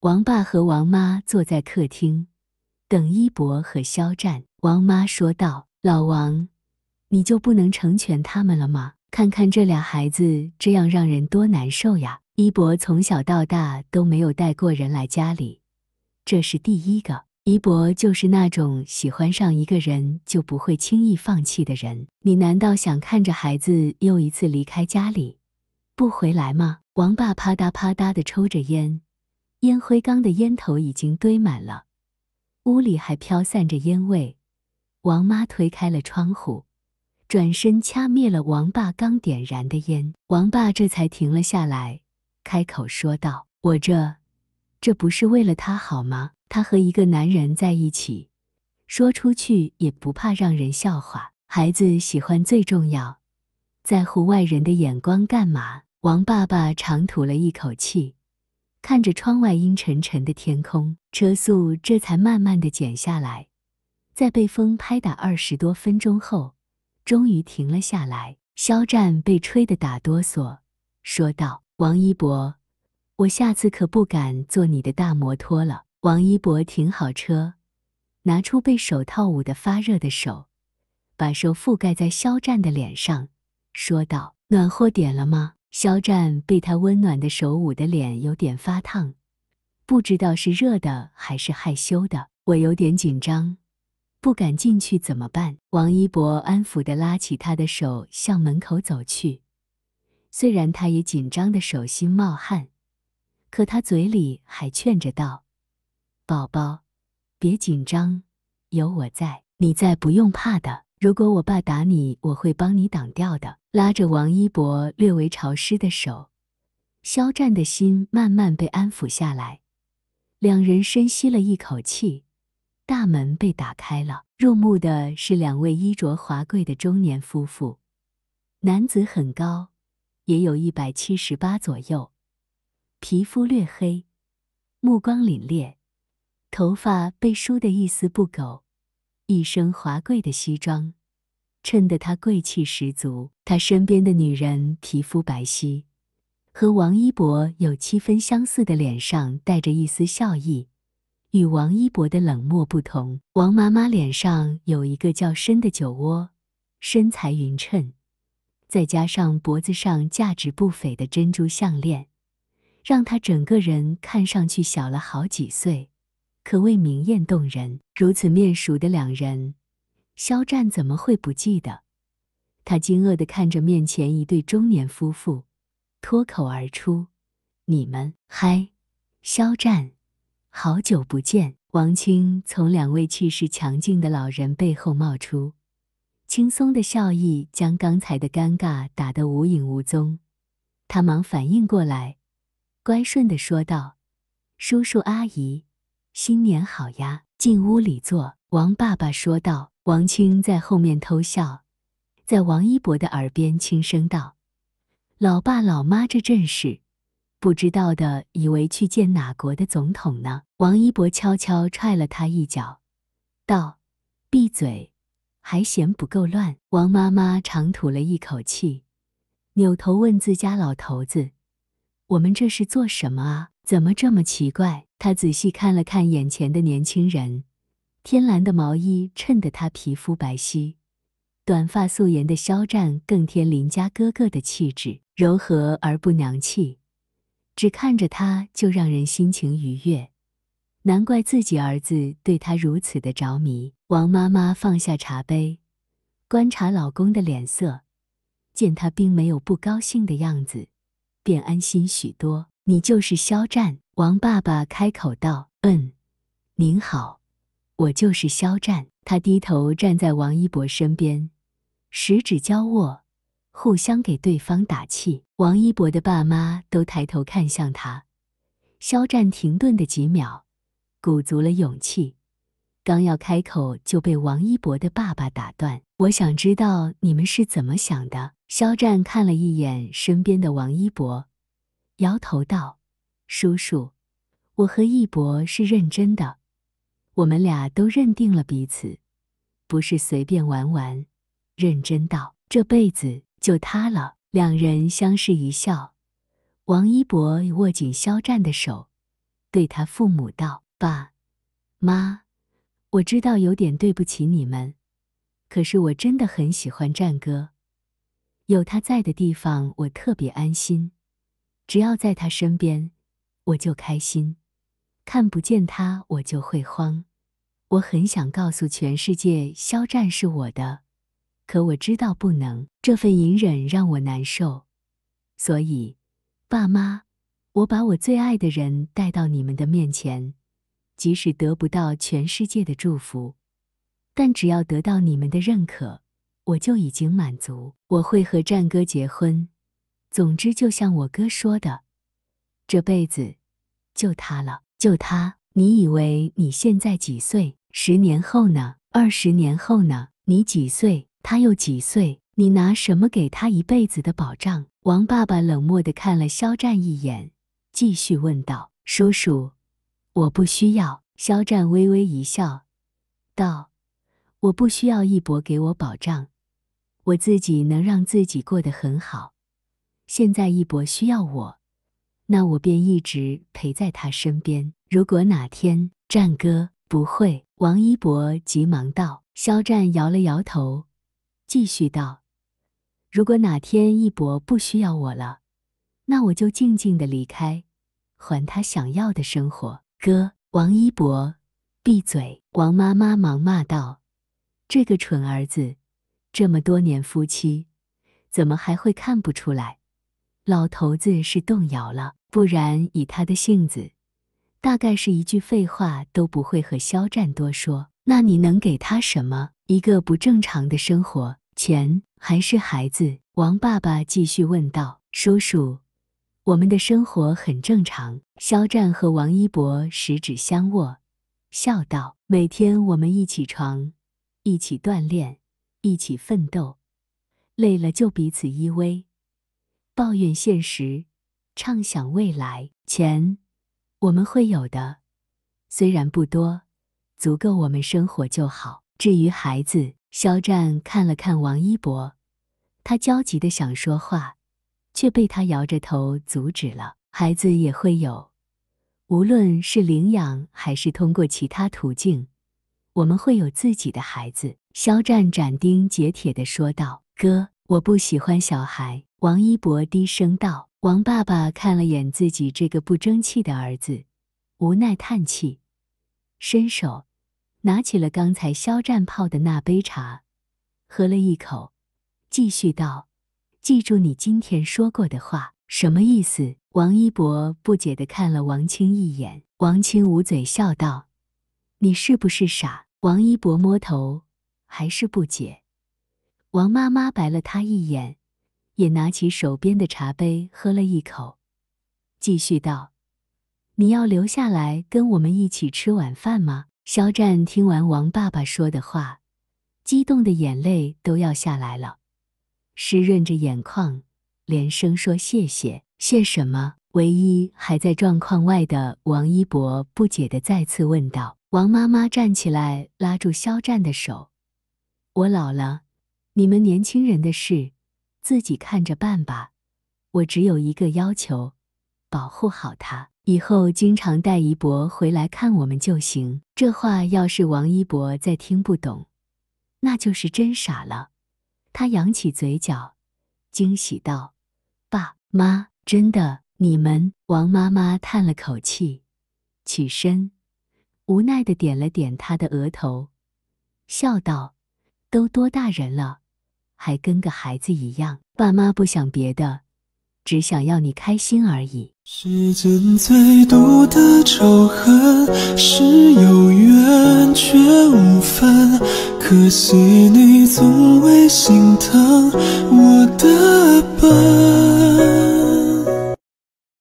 王爸和王妈坐在客厅，等一博和肖战。王妈说道：“老王，你就不能成全他们了吗？看看这俩孩子这样让人多难受呀！一博从小到大都没有带过人来家里，这是第一个。一博就是那种喜欢上一个人就不会轻易放弃的人。你难道想看着孩子又一次离开家里，不回来吗？”王爸啪嗒啪嗒地抽着烟，烟灰缸的烟头已经堆满了，屋里还飘散着烟味。王妈推开了窗户，转身掐灭了王爸刚点燃的烟。王爸这才停了下来，开口说道：“我这不是为了他好吗？他和一个男人在一起，说出去也不怕让人笑话。孩子喜欢最重要，在乎外人的眼光干嘛？”王爸爸长吐了一口气，看着窗外阴沉沉的天空，车速这才慢慢地减下来。在被风拍打20多分钟后，终于停了下来。肖战被吹得打哆嗦，说道：“王一博，我下次可不敢坐你的大摩托了。”王一博停好车，拿出被手套捂得发热的手，把手覆盖在肖战的脸上，说道：“暖和点了吗？”肖战被他温暖的手捂得脸有点发烫，不知道是热的还是害羞的。“我有点紧张，不敢进去怎么办？”王一博安抚地拉起他的手向门口走去。虽然他也紧张的手心冒汗，可他嘴里还劝着道：“宝宝，别紧张，有我在，你在不用怕的。如果我爸打你，我会帮你挡掉的。”拉着王一博略微潮湿的手，肖战的心慢慢被安抚下来。两人深吸了一口气，大门被打开了。入目的是两位衣着华贵的中年夫妇。男子很高，也有178左右，皮肤略黑，目光凛冽，头发被梳得一丝不苟，一身华贵的西装衬得他贵气十足。他身边的女人皮肤白皙，和王一博有7分相似的脸上带着一丝笑意。与王一博的冷漠不同，王妈妈脸上有一个较深的酒窝，身材匀称，再加上脖子上价值不菲的珍珠项链，让她整个人看上去小了好几岁，可谓明艳动人。如此面熟的两人，肖战怎么会不记得？他惊愕地看着面前一对中年夫妇，脱口而出：“你们嗨！”肖战，好久不见。王清从两位气势强劲的老人背后冒出，轻松的笑意将刚才的尴尬打得无影无踪。他忙反应过来，乖顺地说道：“叔叔阿姨，新年好呀。”进屋里坐。王爸爸说道。王清在后面偷笑，在王一博的耳边轻声道：“老爸老妈这阵势，不知道的以为去见哪国的总统呢。”王一博悄悄踹了他一脚，道：“闭嘴，还嫌不够乱。”王妈妈长吐了一口气，扭头问自家老头子：“我们这是做什么啊？怎么这么奇怪？”他仔细看了看眼前的年轻人，天蓝的毛衣衬得他皮肤白皙，短发素颜的肖战更添邻家哥哥的气质，柔和而不娘气，只看着他就让人心情愉悦。难怪自己儿子对他如此的着迷。王妈妈放下茶杯，观察老公的脸色，见他并没有不高兴的样子，便安心许多。“你就是肖战？”王爸爸开口道。“您好，我就是肖战。”他低头站在王一博身边，十指交握，互相给对方打气。王一博的爸妈都抬头看向他。肖战停顿的几秒，鼓足了勇气，刚要开口就被王一博的爸爸打断：“我想知道你们是怎么想的。”肖战看了一眼身边的王一博，摇头道：“叔叔，我和一博是认真的，我们俩都认定了彼此，不是随便玩玩。”认真道：“这辈子就他了。”两人相视一笑，王一博握紧肖战的手，对他父母道：爸妈，我知道有点对不起你们，可是我真的很喜欢战哥，有他在的地方我特别安心，只要在他身边我就开心，看不见他我就会慌。我很想告诉全世界肖战是我的，可我知道不能，这份隐忍让我难受。所以，爸妈，我把我最爱的人带到你们的面前，即使得不到全世界的祝福，但只要得到你们的认可，我就已经满足。我会和战哥结婚，总之就像我哥说的，这辈子就他了，就他。你以为你现在几岁？10年后呢？20年后呢？你几岁？他又几岁？你拿什么给他一辈子的保障？王爸爸冷漠地看了肖战一眼，继续问道：叔叔，我不需要。肖战微微一笑，道：我不需要一博给我保障，我自己能让自己过得很好。现在一博需要我，那我便一直陪在他身边。如果哪天，战哥，不会。王一博急忙道。肖战摇了摇头，继续道：如果哪天一博不需要我了，那我就静静地离开，还他想要的生活。哥，王一博，闭嘴！王妈妈忙骂道：这个蠢儿子，这么多年夫妻，怎么还会看不出来？老头子是动摇了，不然以他的性子，大概是一句废话都不会和肖战多说。那你能给他什么？一个不正常的生活，钱还是孩子？王爸爸继续问道。叔叔，我们的生活很正常。肖战和王一博十指相握，笑道：每天我们一起床，一起锻炼，一起奋斗，累了就彼此依偎，抱怨现实，畅想未来。钱我们会有的，虽然不多，足够我们生活就好。至于孩子，肖战看了看王一博，他焦急地想说话，却被他摇着头阻止了。孩子也会有，无论是领养还是通过其他途径，我们会有自己的孩子。肖战斩钉截铁地说道。哥，我不喜欢小孩。王一博低声道。王爸爸看了眼自己这个不争气的儿子，无奈叹气，伸手拿起了刚才肖战泡的那杯茶，喝了一口，继续道：记住你今天说过的话。什么意思？王一博不解地看了王清一眼。王清捂嘴笑道：你是不是傻？王一博摸头，还是不解。王妈妈白了他一眼，也拿起手边的茶杯喝了一口，继续道：你要留下来跟我们一起吃晚饭吗？肖战听完王爸爸说的话，激动的眼泪都要下来了，湿润着眼眶，连声说谢谢。谢什么？唯一还在状况外的王一博不解地再次问道。王妈妈站起来拉住肖战的手：我老了，你们年轻人的事自己看着办吧，我只有一个要求，保护好他，以后经常带一博回来看我们就行。这话要是王一博再听不懂，那就是真傻了。他扬起嘴角，惊喜道：爸妈，真的？你们？王妈妈叹了口气，起身无奈地点了点他的额头，笑道：都多大人了，还跟个孩子一样。爸妈不想别的，只想要你开心而已。世间最毒的仇恨是有缘却无分，可惜你从未心疼我的笨。